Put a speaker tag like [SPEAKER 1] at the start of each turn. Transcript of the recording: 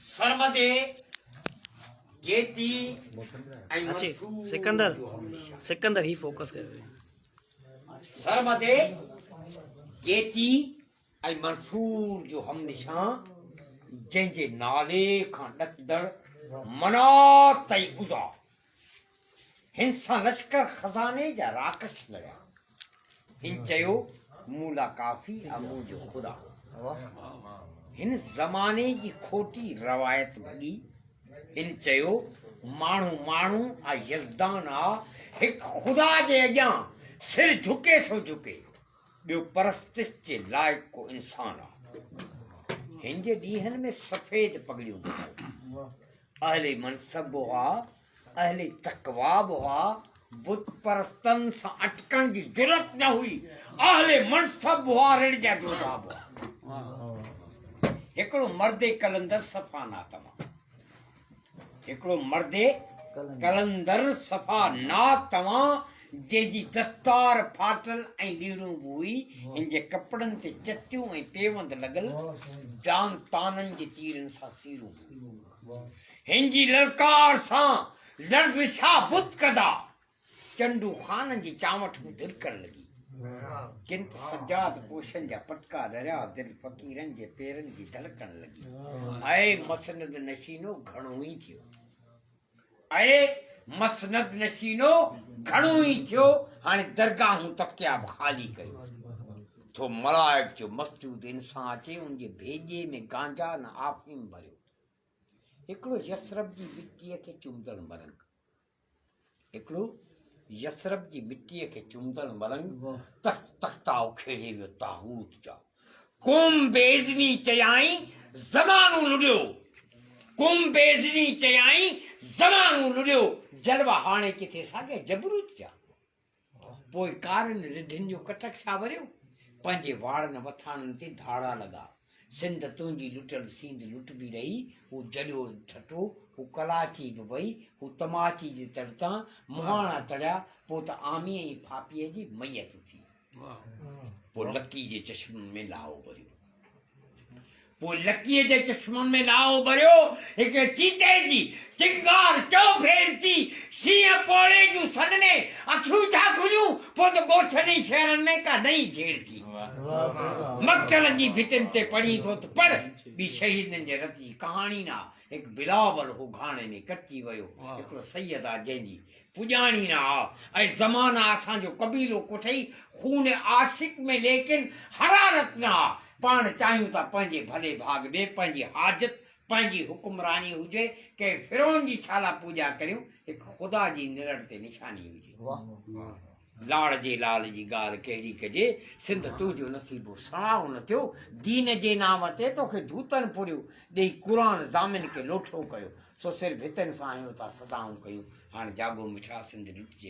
[SPEAKER 1] सरमदे गेती
[SPEAKER 2] अच्छी सिकंदर सिकंदर ही फोकस कर रहे
[SPEAKER 1] सरमदे गेती ऐं मंसूर जो हमनिशा जंहिंजे नाले खां ॾकदड़ मना ताईं उज़ा हिन सां लश्कर खज़ाने जा राकश लॻा। हिन चयो मूं ला काफ़ी आहे मुंहिंजो ख़ुदा। हिन ज़माने जी खोटी रवायत भॻी। हिन चयो माण्हू माण्हू आ यज़दान आ, हिकु ख़ुदा जे अॻियां सिर झुके सो झुके, ॿियो परस्तिश जे लाइक़ु को इंसान आ। हिन जे ॾींहंनि में सफ़ेद पगड़ियूं हुयूं, अहले मनसब हुआ, अहले तक़वा हुआ, बुत परस्तनि सां अटकण जी जुरत न हुई, अहले मनसब हुआ, रिण जा जोधाब हुआ। हिकिड़ो मर्दे कलंदर सफ़ा ना तव्हां, हिकिड़ो मर्दे कलंदर सफ़ा ना तव्हां, जंहिंजी दस्तार फाटल ऐं लीड़ूं बि हुई, हिन जे कपिड़नि ते चतियूं ऐं पेवंद लॻल, जान ताननि जे तीरनि सां सीरूं। हिन जी ललकार सां लर्ज़िशा बुत कदा, चंडू खाननि जी चावठूं दिलकण लॻी। किंत सजाद पोशन जा पटका दरिया, दिल फ़क़ीरनि जे पेरनि जी धड़कण लॻी। ऐं मसनद नशीनो घणो ई थियो, ऐं मसनद नशीनो घणो ई थियो, हाणे दरगाहूं तकिया बि ख़ाली कयो। थो मलाइक जो मस्जूद इंसान अचे, उनजे भेॼे में गांजा न आफ़ीम भरियो। हिकिड़ो यसरब जी मिटीअ खे चुमंदड़ मलंग, हिकिड़ो यसरब जी मिटीअ खे चुमंदड़ मलंग तख्ता उखेड़े वियो ताहूत जा। क़ौम बेइज़्नी चयाई ज़मानो लुॾियो, क़ौम बेइज़्नी चयाई ज़मानो लुॾियो, जलवा हाणे किथे साॻे जबरूत जा। पोइ कारनि रिढिन जो कटक छा वरियो, पंहिंजे वाड़नि वथाणनि ते धाड़ा लॻा। सिंध तुंहिंजी लुटल सींध लुट बि रही, हू जलियो ठठो, हू कलाची बि वई, हू तमाची जे तरतां मुहाणा तड़िया, पोइ त आमीअ ई फापीअ जी मैयत थी। पोइ लकी जे चश्मनि में लाहो भरियो, पोइ लकीअ जे चश्मनि में लाहो भरियो, हिकु चीते जी चिंगार चो फेरती, शींहं पोड़े जूं सदने अखियूं छा खुलियूं, पोइ त ॻोठनि शहरनि में का नई छेड़ थी। मक्तलनि जी भितियुनि ते पढ़ी थो त पढ़, ॿी शहीदनि जे रत जी कहाणी ना। हिकु बिलावल हो घाणे में कटिजी वियो, हिकिड़ो सैयद आहे जंहिंजी पुॼाणी न आ, ऐं ज़माना असांजो कबीलो कोठई खून आशिक में, लेकिन हरारत न आ। पाण चाहियूं था पंहिंजे भले भाग में पंहिंजी हाजत, पंहिंजी हुकुमरानी हुजे, कंहिं फिरोन जी छाला पूॼा करियूं, हिकु ख़ुदा जी निरड़ ते निशानी हुजे। लाड़ जे लाल जी ॻाल्हि कहिड़ी कजे, सिंध तुंहिंजो नसीबो सणाओ न थियो, दीन जे नाम ते तोखे धूतनि पुरियो, ॾेई क़ुरान ज़ामिन खे लोठो कयो, सो सिर्फ़ु हितनि सां आहियूं था सदाऊं कयूं। हाणे जागो मिठा सिंध लुटिजे।